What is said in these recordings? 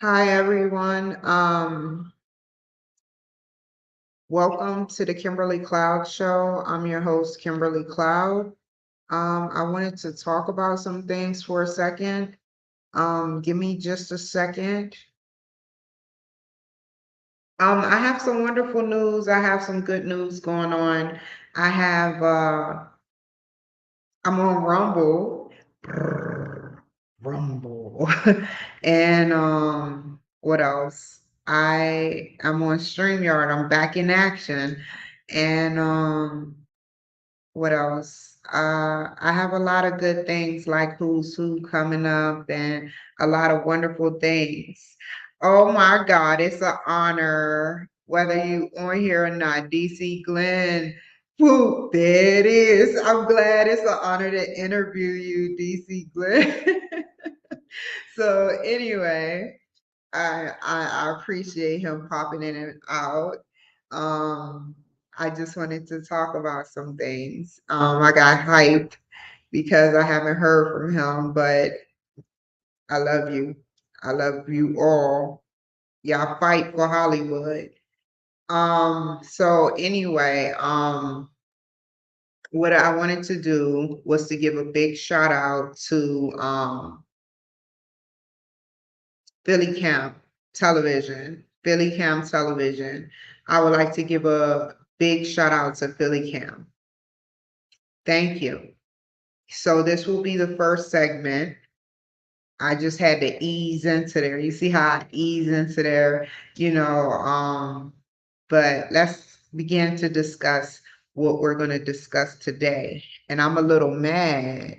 Hi, everyone. Welcome to the Kimberly Cloud Show. I'm your host, Kimberly Cloud. I wanted to talk about some things for a second. Give me just a second. I have some wonderful news. I have some good news going on. I have, I'm on Rumble. Brrr, Rumble. And what else? I'm on StreamYard. I'm back in action. And what else? I have a lot of good things like Who's Who coming up and a lot of wonderful things. Oh my God, it's an honor, whether you on here or not. DC Glenn, whoop, there it is. I'm glad it's an honor to interview you, DC Glenn. So anyway, I appreciate him popping in and out. Um, I just wanted to talk about some things. I got hyped because I haven't heard from him, but I love you. I love you all. Y'all fight for Hollywood. So anyway, what I wanted to do was to give a big shout out to Philly Camp Television. Philly Camp Television. I would like to give a big shout out to Philly Camp. Thank you. So this will be the first segment. I just had to ease into there. You see how I ease into there, you know, but let's begin to discuss what we're going to discuss today. And I'm a little mad.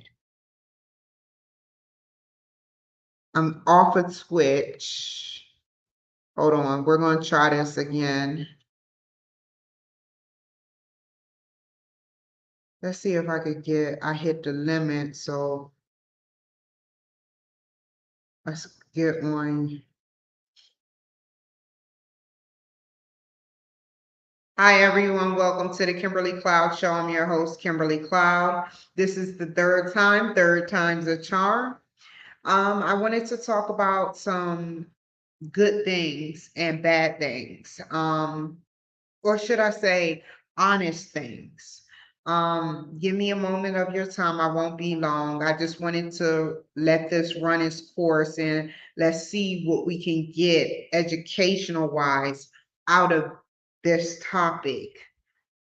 I'm off of Twitch. Hold on, we're going to try this again. Let's see if I could I hit the limit, so let's get on. Hi, everyone. Welcome to the Kimberly Cloud Show. I'm your host, Kimberly Cloud. This is the third time's a charm. I wanted to talk about some good things and bad things, or should I say, honest things. Give me a moment of your time. I won't be long. I just wanted to let this run its course and let's see what we can get educational wise out of this topic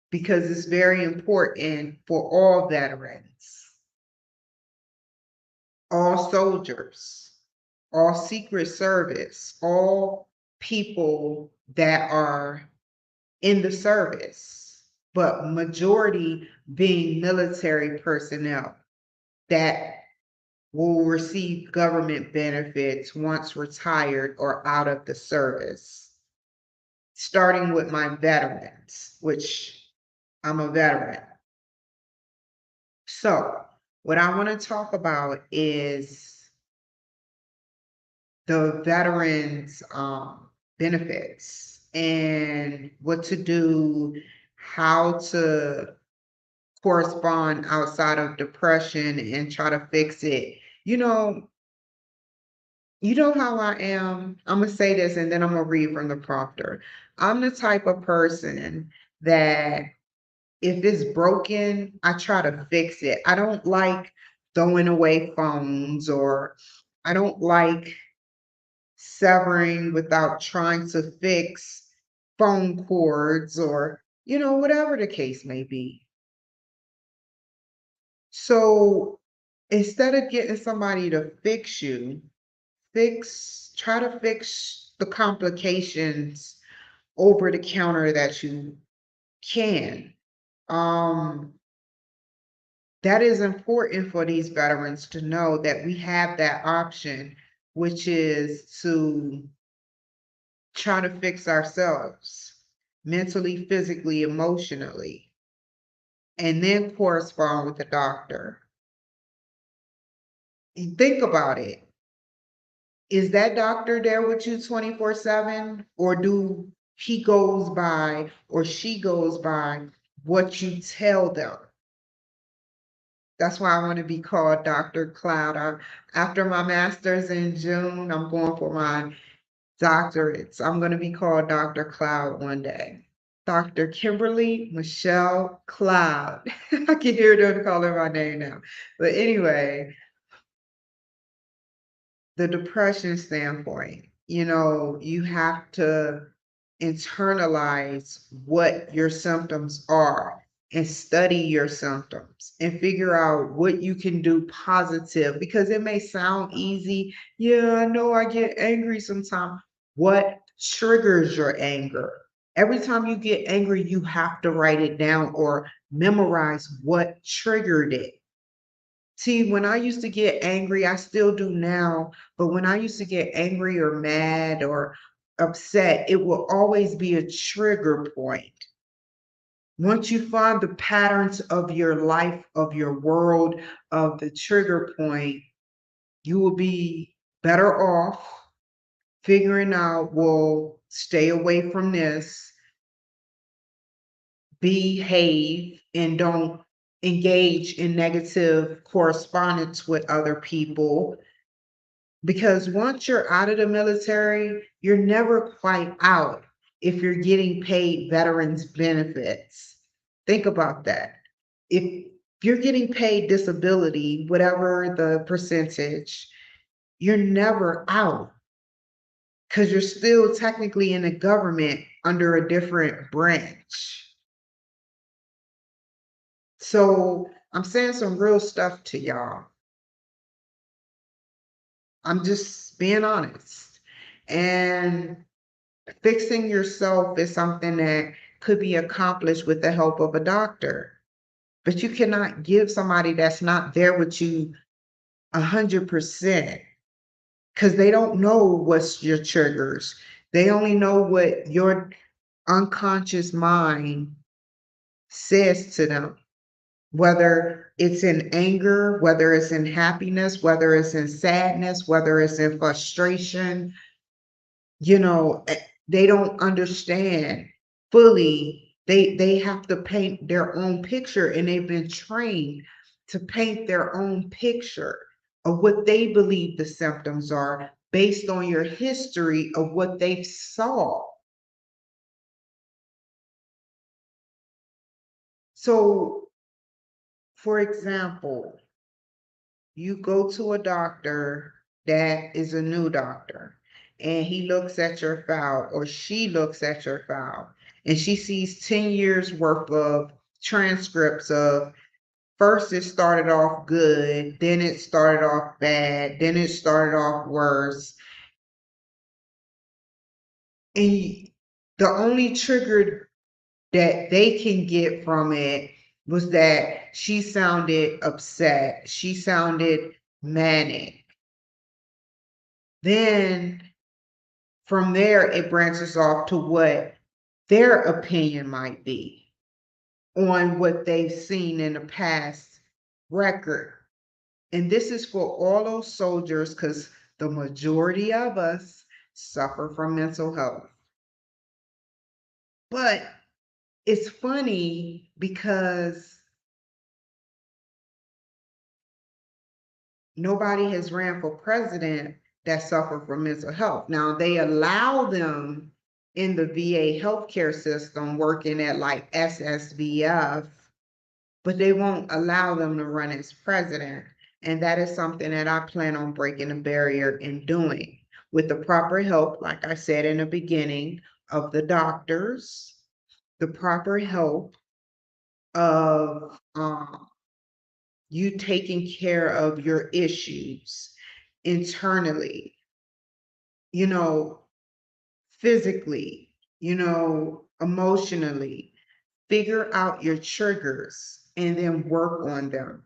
because it's very important for all veterans, all soldiers, all Secret Service, all people that are in the service, but majority being military personnel that will receive government benefits once retired or out of the service. Starting with my veterans, which I'm a veteran. So, what I want to talk about is the veterans benefits and what to do, how to correspond outside of depression and try to fix it. You know, you know how I am. I'm gonna say this and then I'm gonna read from the prompter. I'm the type of person that if it's broken, I try to fix it. I don't like throwing away phones or I don't like severing without trying to fix phone cords or, whatever the case may be. So instead of getting somebody to fix you, try to fix the complications over the counter that you can. Um, that is important for these veterans to know that we have that option, which is to try to fix ourselves mentally, physically, emotionally, and then correspond with the doctor. Think about it. Is that doctor there with you 24/7? Or do he goes by or she goes by what you tell them? That's why I want to be called Dr. Cloud. After my master's in June, I'm going for my doctorates. I'm going to be called Dr. Cloud one day. Dr. Kimberly Michelle Cloud. I can hear them calling my name now. But anyway, the depression standpoint, you have to internalize what your symptoms are and study your symptoms and figure out what you can do positive because it may sound easy. Yeah, I know I get angry sometimes. What triggers your anger? Every time you get angry, you have to write it down or memorize what triggered it. See, when I used to get angry, I still do now, but when I used to get angry or mad or upset, it will always be a trigger point. Once you find the patterns of your life, of your world, of the trigger point, you will be better off figuring out, well, stay away from this, behave, and don't engage in negative correspondence with other people. Because once you're out of the military, you're never quite out if you're getting paid veterans benefits. Think about that. If you're getting paid disability, whatever the percentage, you're never out because you're still technically in the government under a different branch. So I'm saying some real stuff to y'all. I'm just being honest. And fixing yourself is something that could be accomplished with the help of a doctor. But you cannot give somebody that's not there with you 100% because they don't know what's your triggers. They only know what your unconscious mind says to them, whether it's in anger, whether it's in happiness, whether it's in sadness, whether it's in frustration, they don't understand fully. They have to paint their own picture and they've been trained to paint their own picture of what they believe the symptoms are based on your history of what they saw. So, for example, you go to a doctor that is a new doctor and he looks at your file or she looks at your file and she sees 10 years worth of transcripts of first it started off good, then it started off bad, then it started off worse. And the only trigger that they can get from it was that she sounded upset, she sounded manic. Then from there, it branches off to what their opinion might be on what they've seen in the past record. And this is for all those soldiers because the majority of us suffer from mental health. But it's funny because nobody has ran for president that suffer from mental health. Now they allow them in the VA healthcare system working at like SSVF, but they won't allow them to run as president. And that is something that I plan on breaking the barrier and doing with the proper help, like I said in the beginning, of the doctors, the proper help of you taking care of your issues internally, you know, physically, emotionally. Figure out your triggers and then work on them.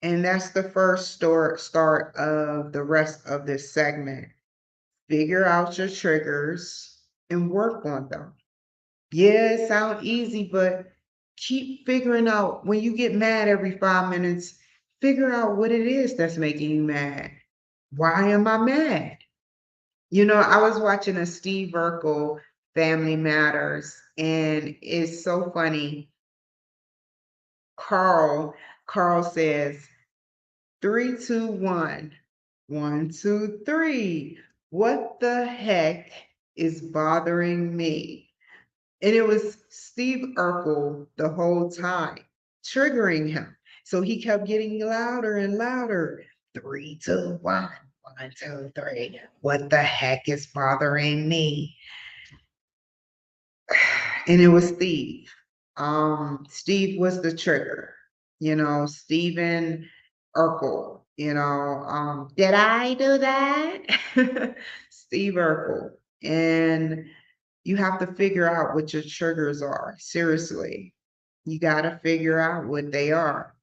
And that's the first start of the rest of this segment. Figure out your triggers and work on them. Yeah, it sounds easy, but keep figuring out when you get mad every 5 minutes, figure out what it is that's making you mad. Why am I mad? I was watching a Steve Urkel Family Matters, and it's so funny. Carl says, 3, 2, 1, 1, 2, 3. What the heck is bothering me? And it was Steve Urkel the whole time, triggering him. So he kept getting louder and louder. 3, 2, 1, 1, 2, 3. What the heck is bothering me? And it was Steve. Steve was the trigger, Stephen Urkel, did I do that? Steve Urkel. And you have to figure out what your triggers are. Seriously, you got to figure out what they are.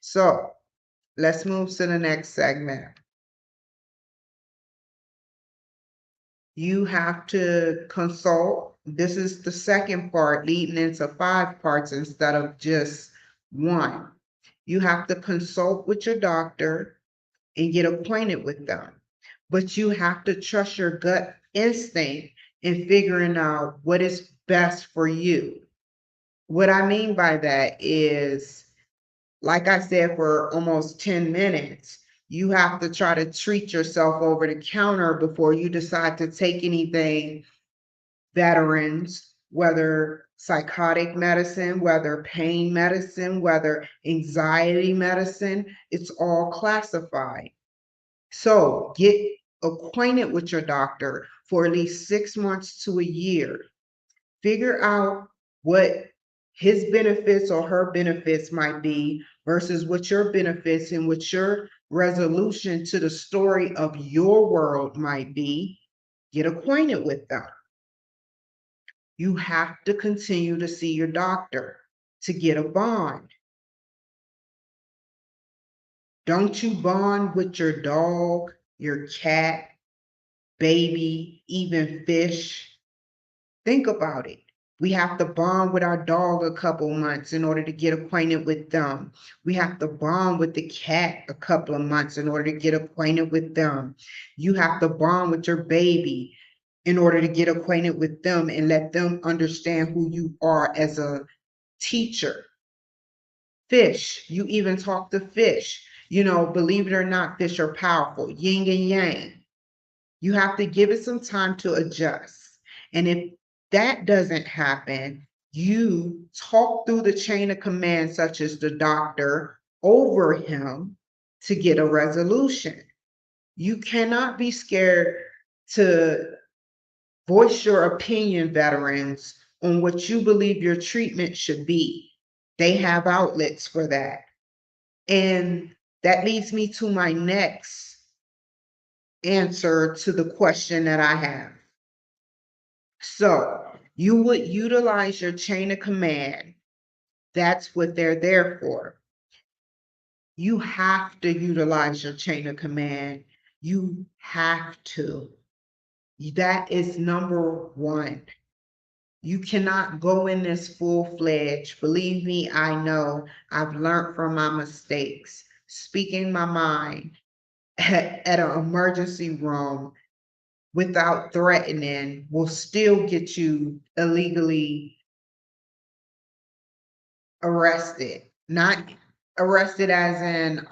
So let's move to the next segment. You have to consult. This is the second part leading into 5 parts instead of just one. You have to consult with your doctor and get acquainted with them. But you have to trust your gut instinct in figuring out what is best for you. What I mean by that is, like I said, for almost 10 minutes, you have to try to treat yourself over the counter before you decide to take anything. Veterans, whether psychotic medicine, whether pain medicine, whether anxiety medicine, it's all classified. So get acquainted with your doctor for at least 6 months to a year. Figure out what his benefits or her benefits might be versus what your benefits and what your resolution to the story of your world might be. Get acquainted with them. You have to continue to see your doctor to get a bond. Don't you bond with your dog, your cat, baby, even fish? Think about it. We have to bond with our dog a couple months in order to get acquainted with them. We have to bond with the cat a couple of months in order to get acquainted with them. You have to bond with your baby in order to get acquainted with them and let them understand who you are as a teacher. Fish, you even talk to fish. Believe it or not, fish are powerful, yin and yang. You have to give it some time to adjust. And if that doesn't happen, you talk through the chain of command, such as the doctor, over him to get a resolution. You cannot be scared to voice your opinion, veterans, on what you believe your treatment should be. They have outlets for that. And that leads me to my next answer to the question that I have. So you would utilize your chain of command. That's what they're there for. You have to utilize your chain of command. You have to. That is number one. You cannot go in this full-fledged. Believe me, I know. I've learned from my mistakes. Speaking my mind at an emergency room without threatening will still get you illegally arrested. Not arrested as in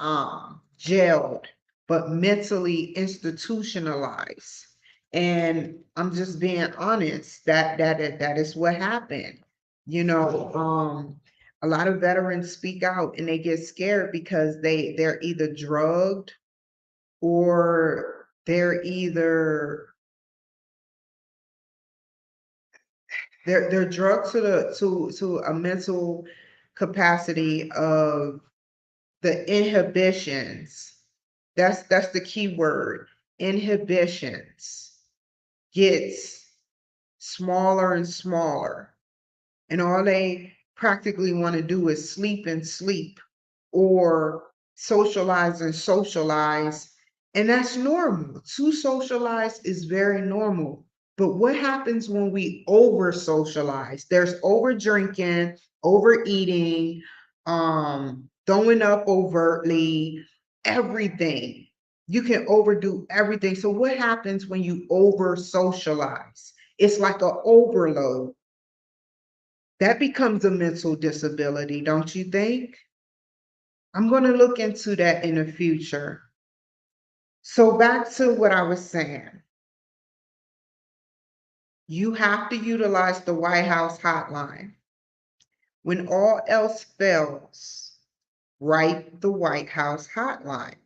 jailed, but mentally institutionalized. And I'm just being honest, that is what happened. A lot of veterans speak out and they get scared because they're either drugged or they're drugged to a mental capacity of the inhibitions. That's the key word. Inhibitions gets smaller and smaller. And all they practically want to do is sleep and sleep or socialize and socialize. And that's normal. To socialize is very normal. But what happens when we over socialize? There's over drinking, overeating, throwing up overtly, everything. You can overdo everything. So what happens when you over socialize? It's like an overload. That becomes a mental disability, don't you think? I'm going to look into that in the future. So back to what I was saying. You have to utilize the White House hotline. When all else fails, write the White House hotline.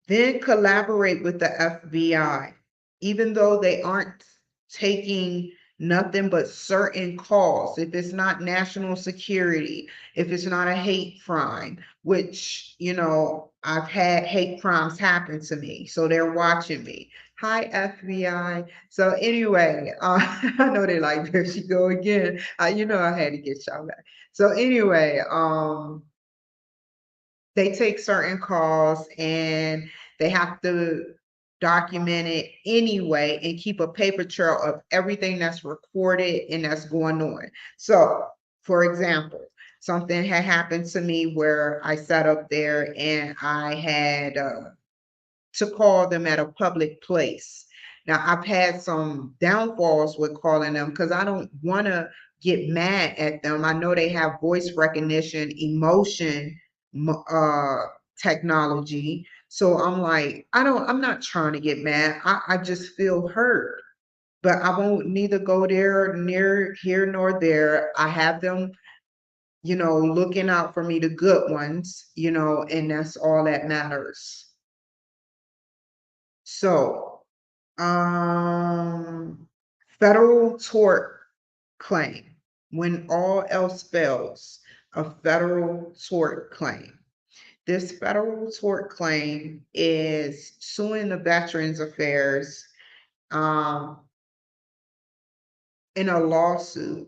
Then collaborate with the FBI, even though they aren't taking nothing but certain calls. If it's not national security, if it's not a hate crime, which, I've had hate crimes happen to me, so they're watching me. Hi, FBI. So anyway, I know they like, there she go again. I had to get y'all back. So anyway, they take certain calls and they have to document it anyway and keep a paper trail of everything that's recorded and that's going on. So, for example, something had happened to me where I sat up there and I had to call them at a public place. Now, I've had some downfalls with calling them because I don't want to get mad at them. I know they have voice recognition, emotion uh, technology. So I'm like, I'm not trying to get mad. I just feel hurt. But I won't neither go there, near here nor there. I have them, looking out for me, the good ones, and that's all that matters. So, um, federal tort claim. When all else fails, a federal tort claim. This federal tort claim is suing the Veterans Affairs um, in a lawsuit.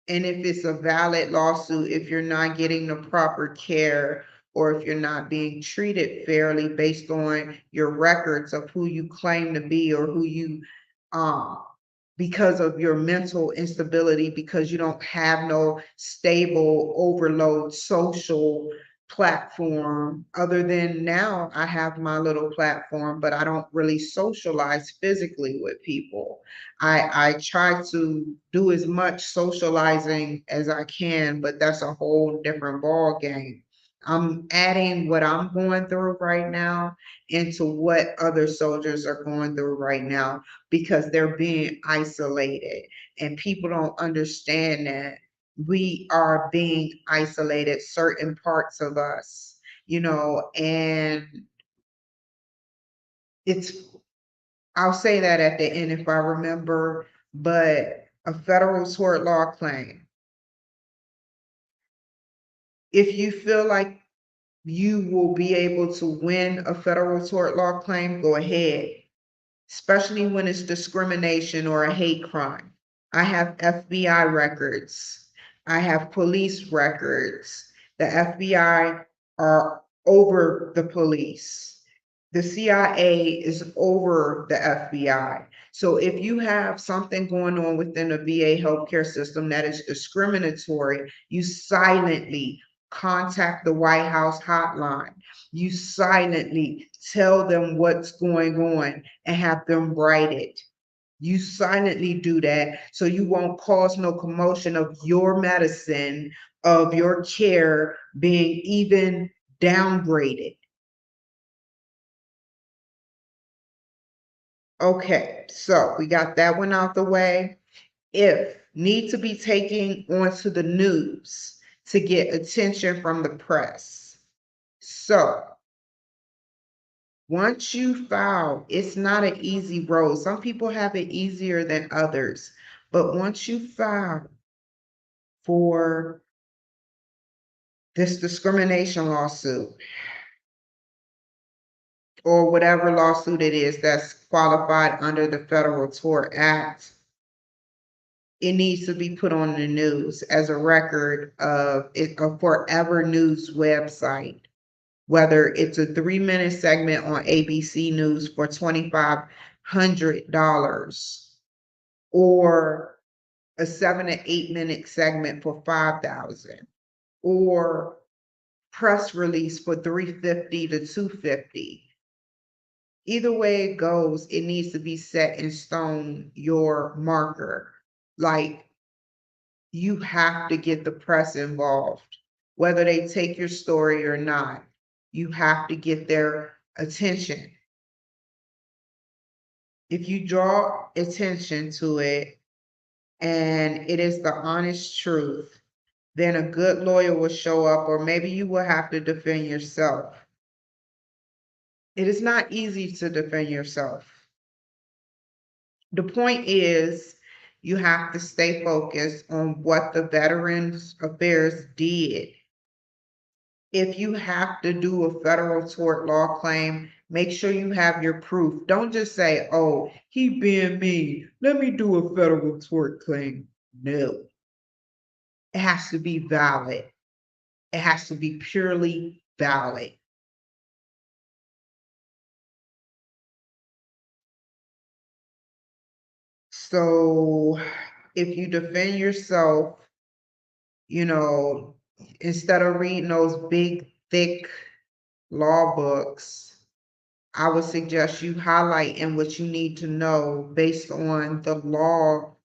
And if it's a valid lawsuit, if you're not getting the proper care or if you're not being treated fairly based on your records of who you claim to be or who you um because of your mental instability, because you don't have no stable overload social platform. Other than now, I have my little platform, but I don't really socialize physically with people. I try to do as much socializing as I can, but that's a whole different ball game. I'm adding what I'm going through right now into what other soldiers are going through right now because they're being isolated and people don't understand that we are being isolated, certain parts of us, and it's I'll say that at the end if I remember, but a federal tort law claim. If you feel like you will be able to win a federal tort law claim, go ahead, especially when it's discrimination or a hate crime. I have FBI records. I have police records. The FBI are over the police. The CIA is over the FBI. So if you have something going on within the VA healthcare system that is discriminatory, you silently contact the White House hotline. You silently tell them what's going on and have them write it. You silently do that so you won't cause no commotion of your medicine, of your care being even downgraded. Okay, so we got that one out the way. If need to be taken onto the news to get attention from the press. So once you file, it's not an easy road. Some people have it easier than others. But once you file for this discrimination lawsuit or whatever lawsuit it is that's qualified under the Federal Tort Act, it needs to be put on the news as a record of it, a forever news website, whether it's a 3-minute segment on ABC News for $2,500 or a 7 to 8 minute segment for 5,000 or press release for 350 to 250. Either way it goes, it needs to be set in stone, your marker. Like you have to get the press involved, whether they take your story or not. You have to get their attention. if you draw attention to it and it is the honest truth, then a good lawyer will show up, or maybe you will have to defend yourself. It is not easy to defend yourself. The point is, you have to stay focused on what the Veterans Affairs did. If you have to do a federal tort law claim, make sure you have your proof. Don't just say, oh, he being mean, let me do a federal tort claim. No, it has to be valid. It has to be purely valid. So if you defend yourself, you know, instead of reading those big, thick law books, I would suggest you highlight in what you need to know based on the law.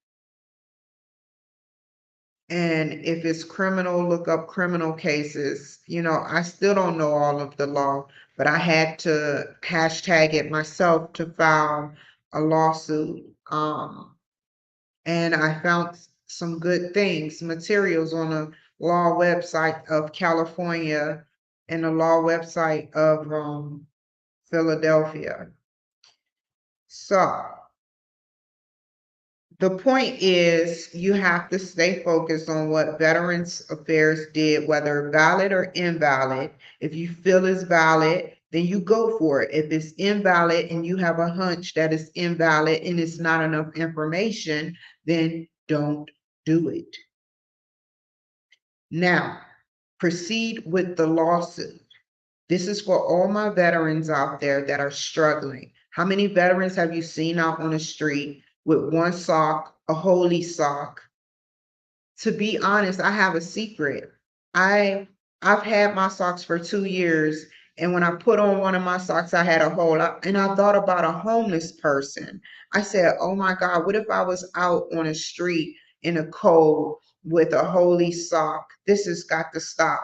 And if it's criminal, look up criminal cases. I still don't know all of the law, but I had to hashtag it myself to file a lawsuit. And I found some good things, materials on the law website of California and the law website of Philadelphia. So the point is, you have to stay focused on what Veterans Affairs did, whether valid or invalid. If you feel it's valid, then you go for it. If it's invalid and you have a hunch that it's invalid and it's not enough information, then don't do it. Now, proceed with the lawsuit. This is for all my veterans out there that are struggling. How many veterans have you seen out on the street with one sock, a holy sock? To be honest, I have a secret. I I've had my socks for 2 years, and when I put on one of my socks, I had a hole. And I thought about a homeless person. I said, "Oh my God, what if I was out on a street in the cold with a holy sock? This has got to stop."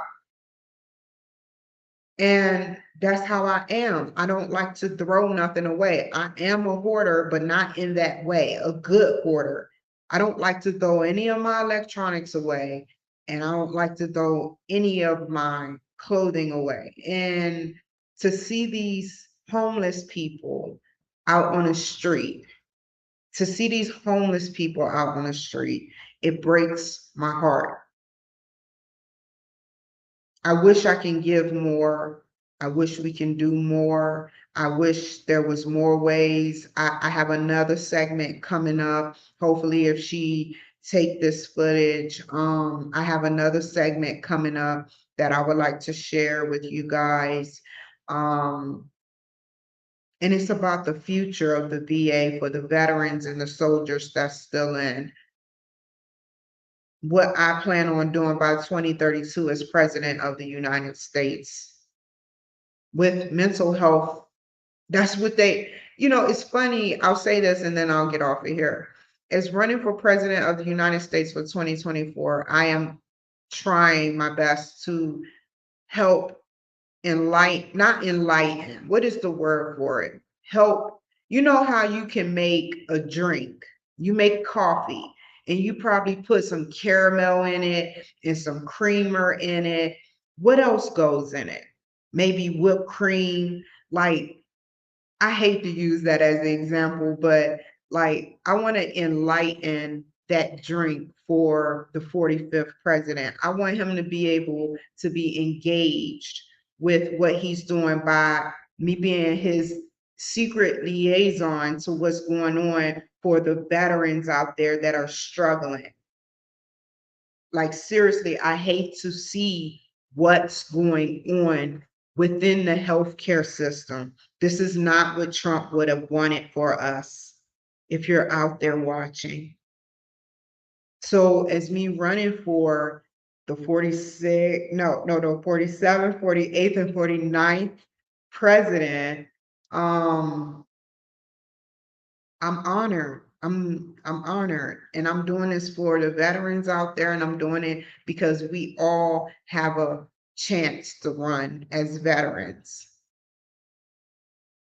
And that's how I am. I don't like to throw nothing away. I am a hoarder, but not in that way, a good hoarder. I don't like to throw any of my electronics away, and I don't like to throw any of my clothing away. And to see these homeless people out on the street, to see these homeless people out on the street, it breaks my heart. I wish I can give more. I wish we can do more. I wish there was more ways. I have another segment coming up. Hopefully, if she take this footage, I have another segment coming up that I would like to share with you guys. And it's about the future of the VA for the veterans and the soldiers that's still in. What I plan on doing by 2032 as president of the United States with mental health. That's what it's funny. I'll say this and then I'll get off of here. As running for president of the United States for 2024, I am trying my best to help not enlighten. What is the word for it? Help. You know how you can make a drink? You make coffee and you probably put some caramel in it and some creamer in it. What else goes in it? Maybe whipped cream. Like, I hate to use that as an example, but like, I want to enlighten that drink for the 45th president. I want him to be able to be engaged with what he's doing by me being his secret liaison to what's going on for the veterans out there that are struggling. Like, seriously, I hate to see what's going on within the healthcare system. This is not what Trump would have wanted for us, if you're out there watching. So as me running for the 46, no, 47, 48th, and 49th president, I'm honored. I'm honored, and I'm doing this for the veterans out there, and I'm doing it because we all have a chance to run as veterans.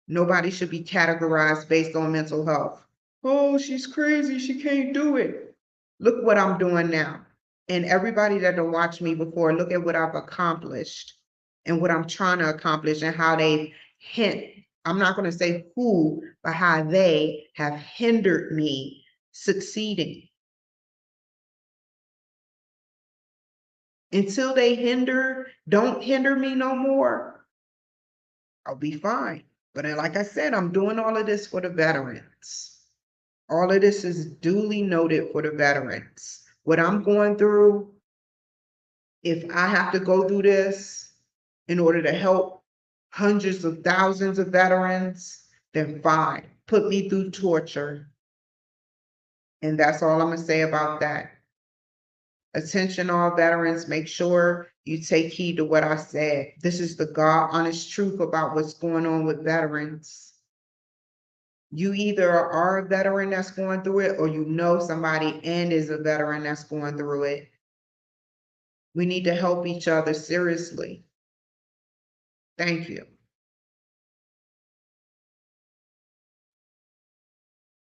Nobody should be categorized based on mental health. Oh, she's crazy. She can't do it. Look what I'm doing now. And everybody that don't watch me before, look at what I've accomplished and what I'm trying to accomplish and how they hint. I'm not going to say who, but how they have hindered me succeeding. Until they don't hinder me no more, I'll be fine. But like I said, I'm doing all of this for the veterans. All of this is duly noted for the veterans. What I'm going through, if I have to go through this in order to help hundreds of thousands of veterans, then fine. Put me through torture. And that's all I'm going to say about that. Attention, all veterans, make sure you take heed to what I said. This is the God honest truth about what's going on with veterans. You either are a veteran that's going through it, or you know somebody and is a veteran that's going through it. We need to help each other seriously. Thank you.